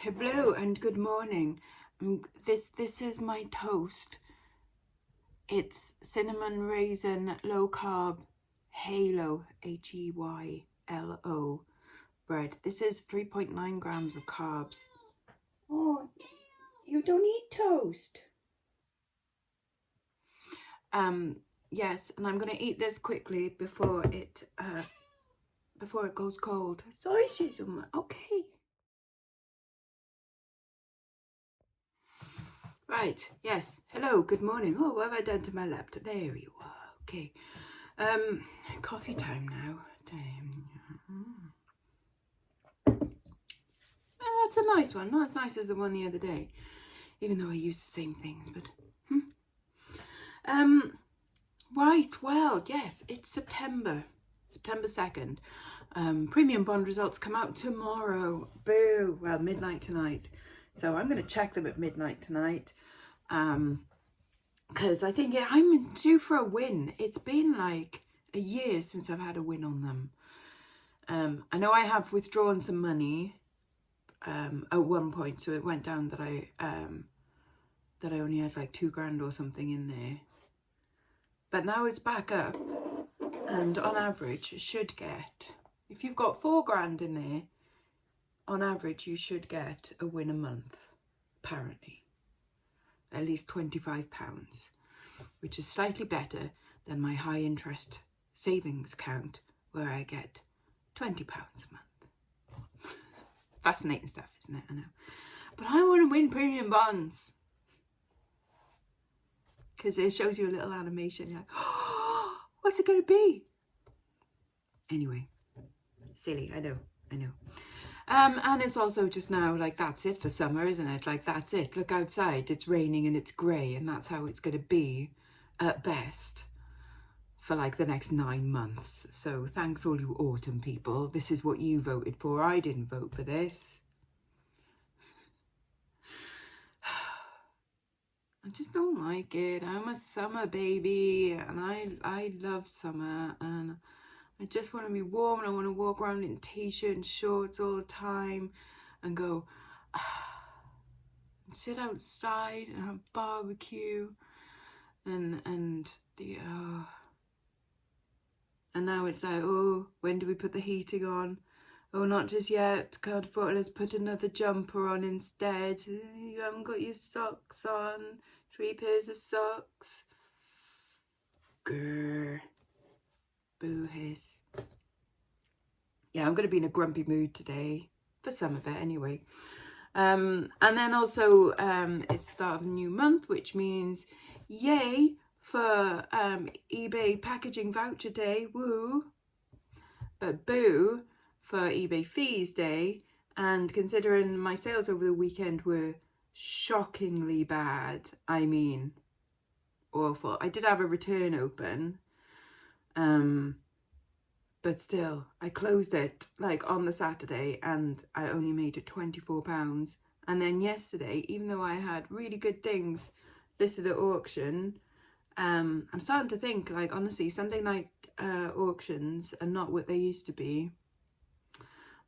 Hello and good morning. This is my toast. It's cinnamon raisin low carb Halo Heylo bread. This is 3.9 grams of carbs. Oh, you don't eat toast. Yes, and I'm gonna eat this quickly before it goes cold. Sorry, Shizuma. Okay. Right, yes. Hello, good morning. Oh, what have I done to my laptop? There you are. Okay. Coffee time now. That's a nice one. Not as nice as the one the other day. Even though I use the same things, but right, well, yes, it's September 2nd. Premium bond results come out tomorrow. Boo. Well, midnight tonight. So I'm going to check them at midnight tonight. Because I think I'm due for a win. It's been like a year since I've had a win on them. I know I have withdrawn some money at one point, so it went down that I only had like 2 grand or something in there. But now it's back up, and on average, should get, if you've got 4 grand in there, on average, you should get a win a month, apparently. At least £25, which is slightly better than my high interest savings account where I get £20 a month. Fascinating stuff, isn't it? I know. But I want to win premium bonds. Because it shows you a little animation. You're like, oh, what's it going to be? Anyway, silly, I know. And it's also just now, like, that's it for summer, isn't it? Like, that's it. Look outside, it's raining and it's grey, and that's how it's going to be at best for like the next 9 months. So thanks all you autumn people. This is what you voted for. I didn't vote for this. I just don't like it. I'm a summer baby, and I love summer, and I just want to be warm, and I want to walk around in t-shirt and shorts all the time and go and sit outside and have barbecue and now it's like, oh, when do we put the heating on? Oh, not just yet. God, let's put another jumper on instead. You haven't got your socks on. 3 pairs of socks. Grr. Boo hiss. Yeah, I'm going to be in a grumpy mood today. For some of it, anyway. And then also, it's the start of a new month, which means yay for eBay packaging voucher day. Woo. But boo for eBay fees day. And considering my sales over the weekend were shockingly bad, I mean, awful. I did have a return open, but still, I closed it like on the Saturday and I only made it £24. And then yesterday, even though I had really good things listed at auction, I'm starting to think, like, honestly, Sunday night auctions are not what they used to be.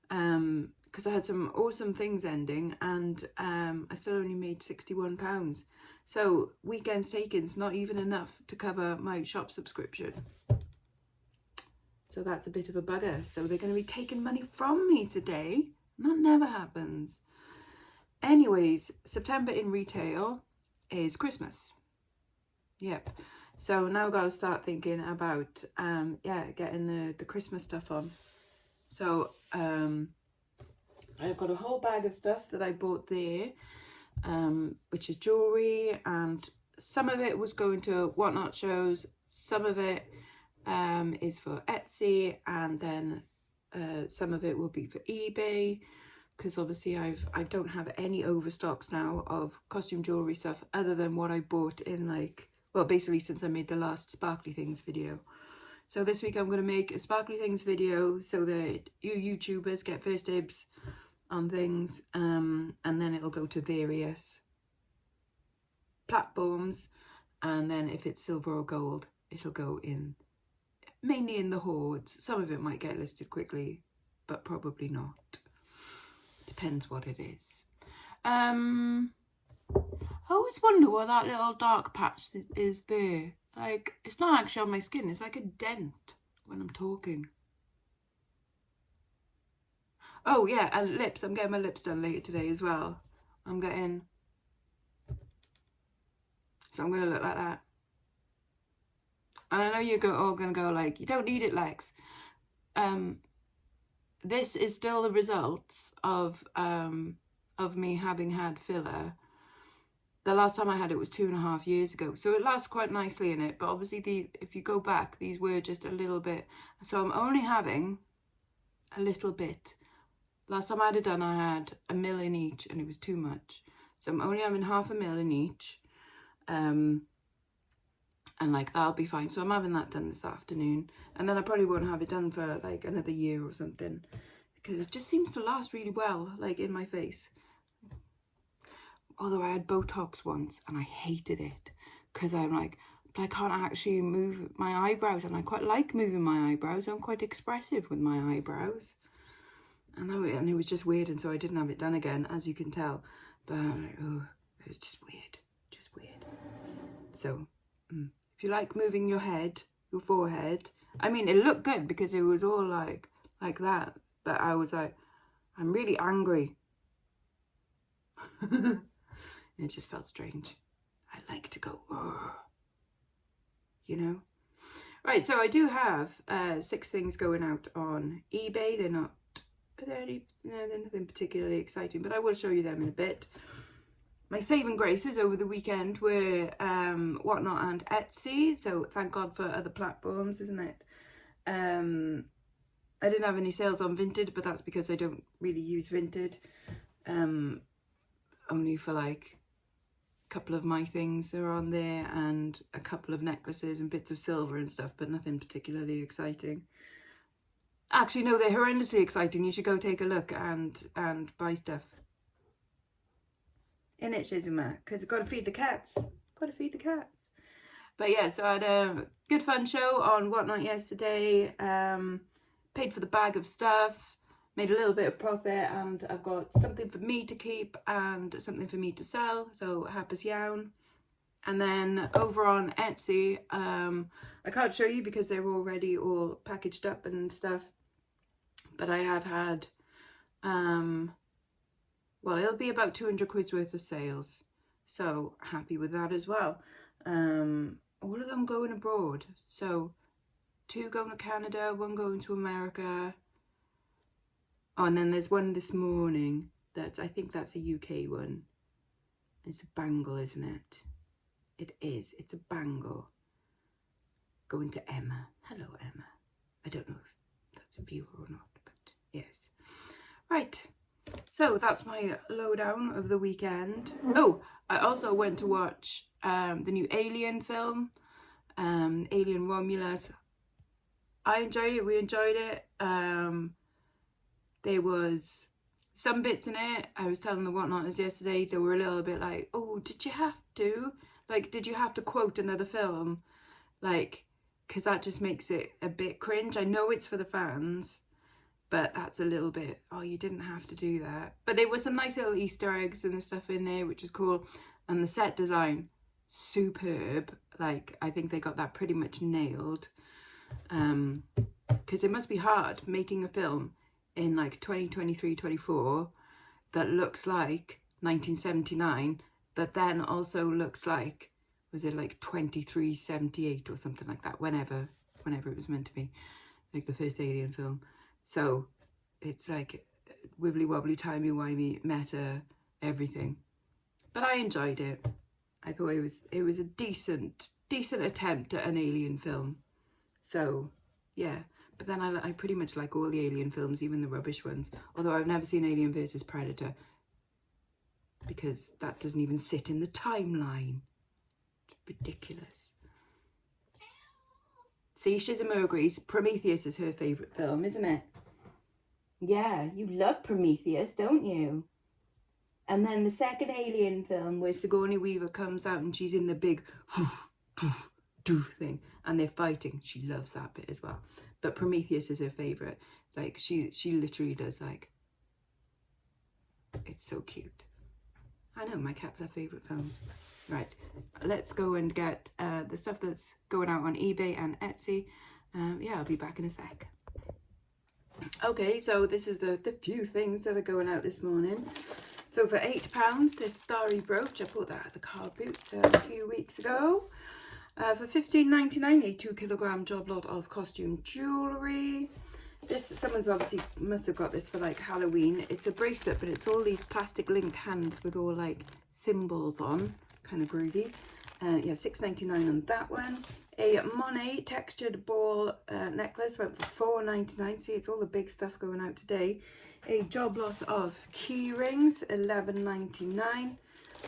Because I had some awesome things ending, and I still only made £61. So weekends taken's not even enough to cover my shop subscription. So that's a bit of a bugger. So they're going to be taking money from me today. That never happens. Anyways, September in retail is Christmas. Yep. So now I've got to start thinking about, getting the Christmas stuff on. So I've got a whole bag of stuff that I bought there, which is jewellery, and some of it was going to Whatnot shows, some of it is for Etsy, and then some of it will be for eBay, because obviously I don't have any overstocks now of costume jewellery stuff other than what I bought in, like, well, basically since I made the last Sparkly Things video. So this week I'm going to make a Sparkly Things video so that you YouTubers get first dibs on things, and then it'll go to various platforms, and then if it's silver or gold, it'll go in, mainly in the hoards. Some of it might get listed quickly, but probably not. Depends what it is. I always wonder what that little dark patch is there. Like, it's not actually on my skin. It's like a dent when I'm talking. Oh, yeah, and lips. I'm getting my lips done later today as well. I'm getting... So I'm going to look like that. And I know you're all going to go like, you don't need it, Lex. This is still the result of me having had filler. The last time I had it was 2.5 years ago. So it lasts quite nicely in it. But obviously, if you go back, these were just a little bit. So I'm only having a little bit. Last time I had it done, I had 1 mil in each, and it was too much. So I'm only having 0.5 mil in each. And like, that'll be fine. So I'm having that done this afternoon. And then I probably won't have it done for like another year or something. Because it just seems to last really well, like in my face. Although I had Botox once and I hated it. Because I'm like, but I can't actually move my eyebrows. And I quite like moving my eyebrows. I'm quite expressive with my eyebrows. And it was just weird. And so I didn't have it done again, as you can tell. But oh, it was just weird. Just weird. So... if you like moving your head, your forehead, I mean, it looked good because it was all like that. But I was like, I'm really angry. It just felt strange. I like to go, ugh, you know? Right, so I do have 6 things going out on eBay. They're nothing particularly exciting, but I will show you them in a bit. My saving graces over the weekend were Whatnot and Etsy, so thank God for other platforms, isn't it? I didn't have any sales on Vinted, but that's because I don't really use Vinted. Only for like a couple of my things are on there, and a couple of necklaces and bits of silver and stuff, but nothing particularly exciting. Actually, no, they're horrendously exciting. You should go take a look and buy stuff. In it, Shizuma, because I've got to feed the cats. Got to feed the cats. But yeah, so I had a good fun show on Whatnot yesterday. Paid for the bag of stuff. Made a little bit of profit, and I've got something for me to keep and something for me to sell. So happy yawn. And then over on Etsy, I can't show you because they're already all packaged up and stuff. But I have had... well, it'll be about 200 quid's worth of sales. So happy with that as well. All of them going abroad. So 2 going to Canada, 1 going to America. Oh, and then there's one this morning that I think that's a UK one. It's a bangle, isn't it? It is. It's a bangle. Going to Emma. Hello, Emma. I don't know if that's a viewer or not, but yes. Right. So that's my lowdown of the weekend. Oh, I also went to watch the new Alien film, Alien Romulus. I enjoyed it. We enjoyed it. There was some bits in it. I was telling the Whatnotters yesterday, they were a little bit like, oh, did you have to? Like, did you have to quote another film? Like, because that just makes it a bit cringe. I know it's for the fans, but that's a little bit, oh, you didn't have to do that. But there were some nice little Easter eggs and stuff in there, which was cool. And the set design, superb. Like, I think they got that pretty much nailed. Because it must be hard making a film in like 2023, 24 that looks like 1979, but then also looks like, was it like 2378 or something like that, whenever it was meant to be, like the first Alien film. So it's like wibbly wobbly, timey wimey, meta, everything. But I enjoyed it. I thought it was a decent attempt at an Alien film. So yeah, but then I pretty much like all the Alien films, even the rubbish ones. Although I've never seen Alien versus Predator, because that doesn't even sit in the timeline. It's ridiculous. See, Shizuma agrees. Prometheus is her favourite film, isn't it? Yeah, you love Prometheus, don't you? And then the second Alien film where Sigourney Weaver comes out and she's in the big thing and they're fighting. She loves that bit as well. But Prometheus is her favourite. Like, she literally does, like, it's so cute. I know, my cats have favourite films. Right, let's go and get the stuff that's going out on eBay and Etsy. Yeah, I'll be back in a sec. Okay, so this is the few things that are going out this morning. So for £8, this starry brooch, I bought that at the car boots a few weeks ago. For £15.99, a 2 kilogram job lot of costume jewellery. This, someone's obviously must have got this for like Halloween. It's a bracelet, but it's all these plastic linked hands with all like symbols on. Kind of groovy. Yeah, £6.99 on that one. A Monet textured ball necklace went for £4.99. See, it's all the big stuff going out today. A job lot of key rings, £11.99.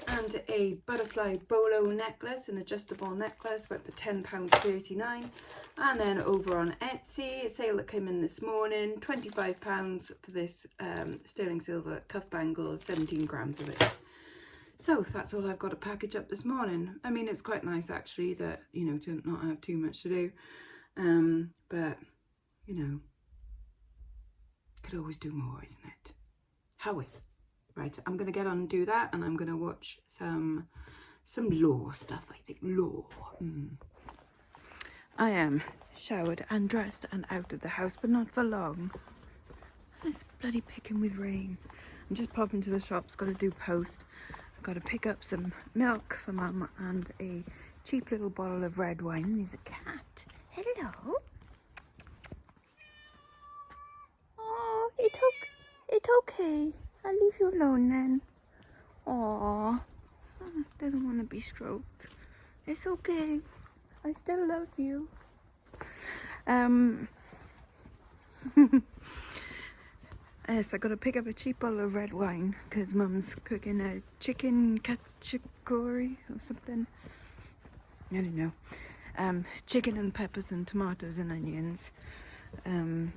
And a butterfly bolo necklace, an adjustable necklace, went for £10.39. And then over on Etsy, a sale that came in this morning, £25 for this sterling silver cuff bangle, 17 grams of it. So that's all I've got to package up this morning. I mean, it's quite nice actually that, you know, to not have too much to do. But, you know, could always do more, isn't it? Howie. Right, I'm going to get on and do that, and I'm going to watch some law stuff, I think. Law. I am showered and dressed and out of the house, but not for long. It's bloody picking with rain. I'm just popping to the shops, got to do post. I've got to pick up some milk for Mum and a cheap little bottle of red wine. There's a cat. Hello. Oh, it's okay. I'll leave you alone then. Aww. Doesn't want to be stroked. It's okay. I still love you. Yes, I got to pick up a cheap bottle of red wine because Mum's cooking a chicken cacciatore or something. I don't know. Chicken and peppers and tomatoes and onions. And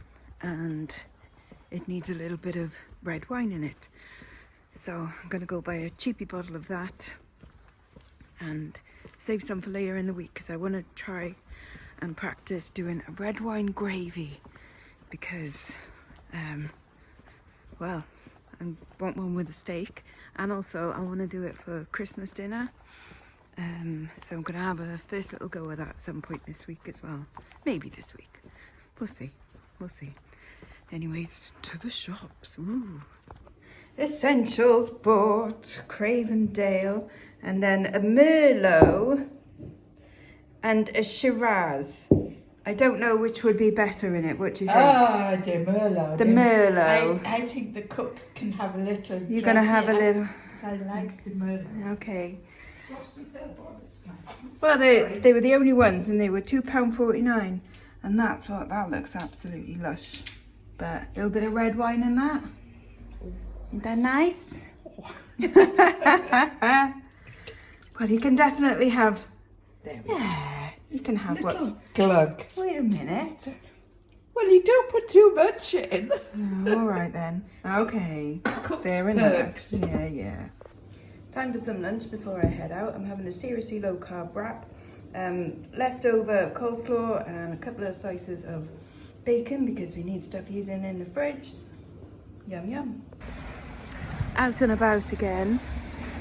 it needs a little bit of red wine in it. So I'm going to go buy a cheapy bottle of that and save some for later in the week because I want to try and practice doing a red wine gravy because, well, I want one with a steak, and also I want to do it for Christmas dinner. So I'm going to have a first little go of that at some point this week as well. Maybe this week. We'll see. We'll see. Anyways, to the shops. Ooh. Essentials bought, Cravendale, and then a Merlot and a Shiraz. I don't know which would be better in it. What do you think? Ah, the Merlot. The Merlot. I think the cooks can have a little. You're going to have a little. I like the Merlot. Okay. Well, they were the only ones, and they were £2.49, and that's what that looks absolutely lush. But a little bit of red wine in that. Isn't that nice? Well, you can definitely have. There we go. Yeah, you can have what's. Glug. Wait a minute. Well, you don't put too much in. Oh, all right then. Okay. Cook's Fair enough. perks. Yeah. Time for some lunch before I head out. I'm having a seriously low carb wrap. Leftover coleslaw and a couple of slices of bacon because we need stuff using in the fridge. Yum yum. Out and about again.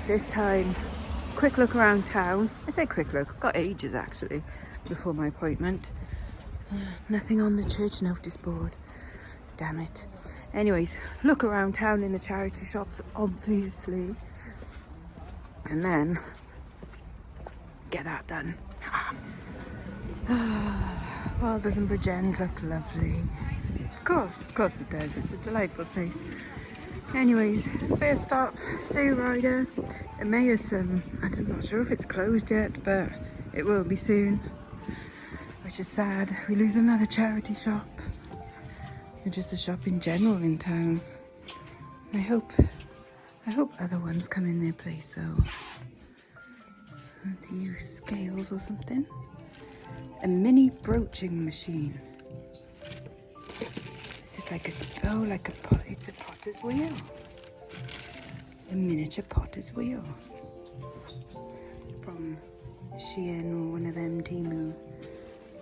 This time, quick look around town. I say quick look, got ages actually before my appointment. Nothing on the church notice board. Damn it. Anyways, look around town in the charity shops, obviously. And then get that done. Wilders and Bridgend look lovely. Of course it does. It's a delightful place. Anyways, first stop, Sea Rider. Emmausum. I'm not sure if it's closed yet, but it will be soon. Which is sad. We lose another charity shop. Or just a shop in general in town. I hope other ones come in their place though. To use scales or something. A mini broaching machine. Is it like a pot? It's a potter's wheel. A miniature potter's wheel. From Shein or one of them Temu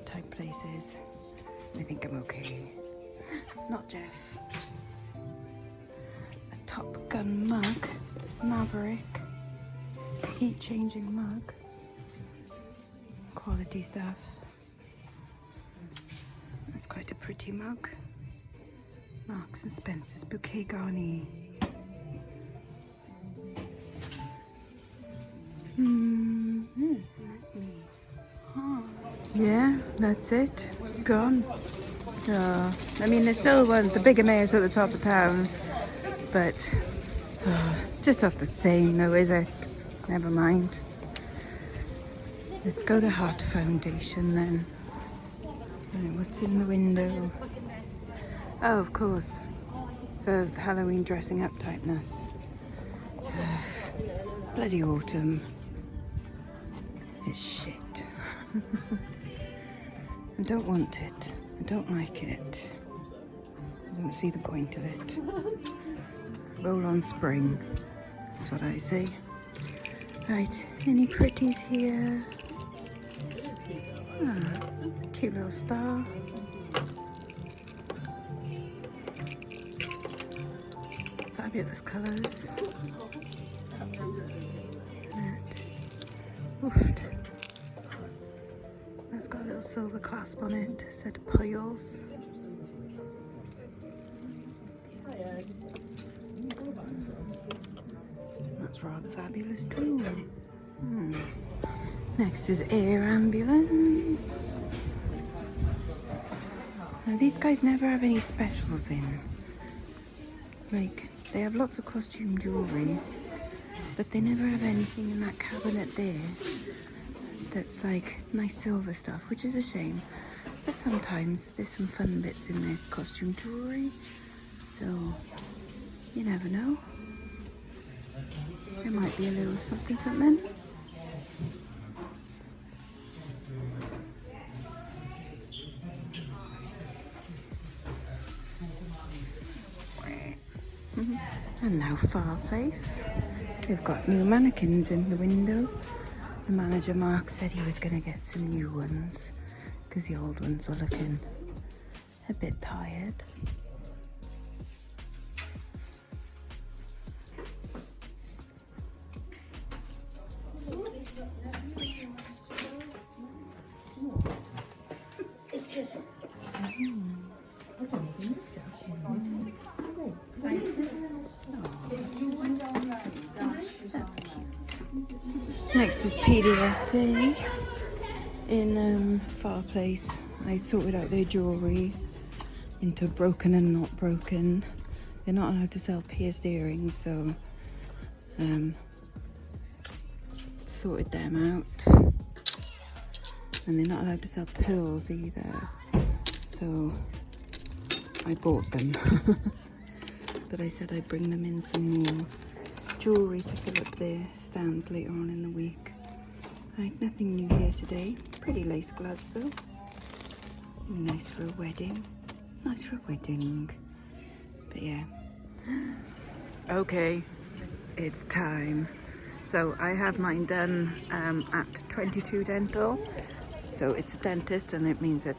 type places. I think I'm okay. Not Jeff. A Top Gun mug. Maverick. Heat changing mug. Quality stuff. That's quite a pretty mug. Marks and Spencer's Bouquet Garni. That's me. Huh. Yeah, that's it. It's gone. I mean, there's still one, the bigger mayor's at the top of town, but just not the same though, is it? Never mind. Let's go to Heart Foundation then. Right, what's in the window? Oh, of course, for Halloween dressing up typeness. Bloody autumn. It's shit. I don't want it. I don't like it. I don't see the point of it. Roll on spring. That's what I say. Right, any pretties here? Ah, cute little star. Fabulous colours. That's got a little silver clasp on it, a set of pearls. That's rather fabulous too. Next is air ambulance. Now these guys never have any specials in. Like, they have lots of costume jewellery, but they never have anything in that cabinet there that's like nice silver stuff, which is a shame. But sometimes there's some fun bits in their costume jewellery, so you never know. There might be a little something something. And now fireplace. They've got new mannequins in the window. The manager Mark said he was going to get some new ones because the old ones were looking a bit tired. Next is PDSA in fireplace. I sorted out their jewellery into broken and not broken. They're not allowed to sell pierced earrings, so sorted them out. And they're not allowed to sell pearls either, so I bought them. But I said I'd bring them in some more jewellery to fill up their stands later on in the week. Right, nothing new here today. Pretty lace gloves though. Nice for a wedding. Nice for a wedding. But yeah. Okay, it's time. So I have mine done at 22 Dental. So it's a dentist, and it means that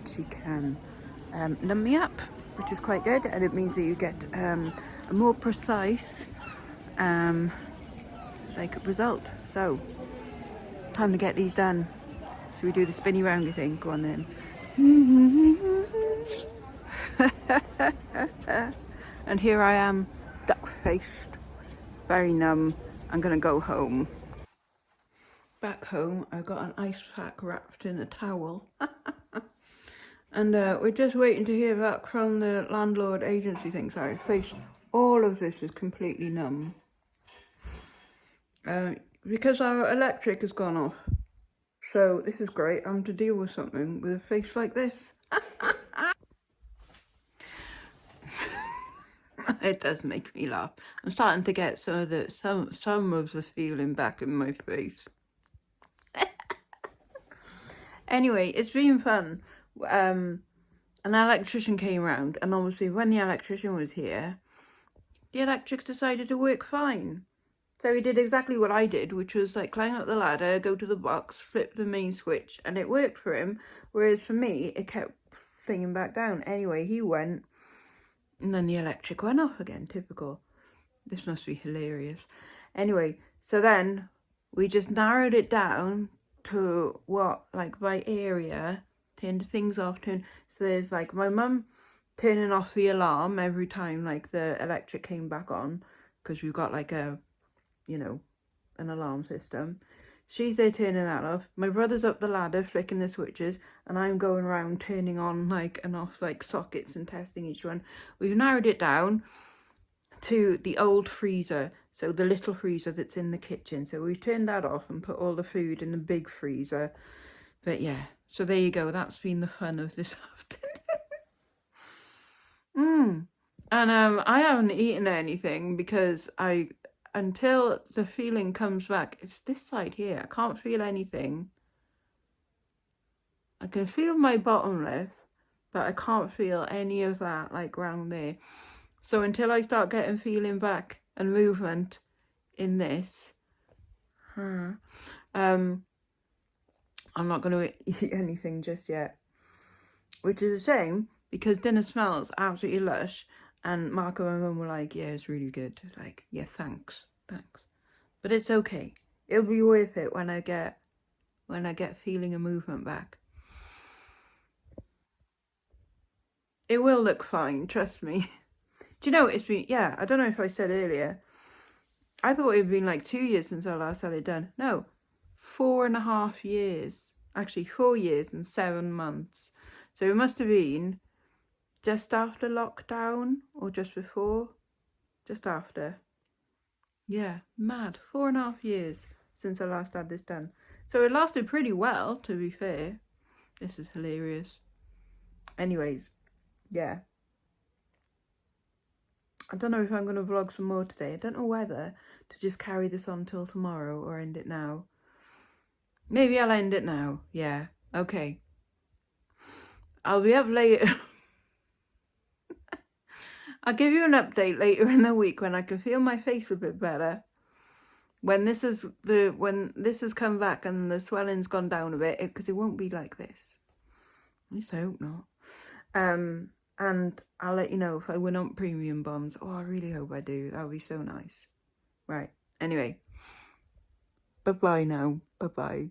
she can numb me up, which is quite good, and it means that you get a more precise result. So time to get these done. Should we do the spinny roundy thing? Go on then. And here I am, duck-faced, very numb. I'm gonna go home. Back home, I got an ice pack wrapped in a towel. And we're just waiting to hear back from the landlord agency thing. Sorry, face. All of this is completely numb. Because our electric has gone off. So this is great. I'm to deal with something with a face like this. It does make me laugh. I'm starting to get some of the feeling back in my face. Anyway, it's been fun. An electrician came round, and obviously when the electrician was here, the electrics decided to work fine. So he did exactly what I did, which was like climb up the ladder, go to the box, flip the main switch, and it worked for him. Whereas for me, it kept thinging back down. Anyway, he went, and then the electric went off again. Typical. This must be hilarious. Anyway, so then we just narrowed it down to what, like by area, turned things off, so there's like my mum turning off the alarm every time like the electric came back on, because we've got like a, you know, an alarm system. She's there turning that off. My brother's up the ladder flicking the switches, and I'm going around turning on like and off like sockets and testing each one. We've narrowed it down to the old freezer, so the little freezer that's in the kitchen. So we've turned that off and put all the food in the big freezer. But yeah, so there you go. That's been the fun of this afternoon. And I haven't eaten anything because until the feeling comes back, it's this side here. I can't feel anything. I can feel my bottom lip, but I can't feel any of that like round there. So until I start getting feeling back and movement in this, I'm not going to eat anything just yet, which is a shame because dinner smells absolutely lush. And Mark and my mum were like, yeah, it's really good. It's like, yeah, thanks. But it's okay. It'll be worth it when I get feeling and movement back. It will look fine, trust me. Do you know, it's been, yeah, I don't know if I said earlier, I thought it had been like 2 years since I last had it done. No, 4.5 years. Actually, 4 years and 7 months. So it must have been just after lockdown or just before? Just after. Yeah, mad. 4.5 years since I last had this done. So it lasted pretty well, to be fair. This is hilarious. Anyways, yeah. I don't know if I'm going to vlog some more today. I don't know whether to just carry this on till tomorrow or end it now. Maybe I'll end it now. Yeah, okay. I'll be up later. I'll give you an update later in the week when I can feel my face a bit better. When this has come back and the swelling's gone down a bit, because it won't be like this. At least I hope not. And I'll let you know if I win on premium bonds. Oh, I really hope I do. That would be so nice. Right. Anyway. Bye-bye now. Bye-bye.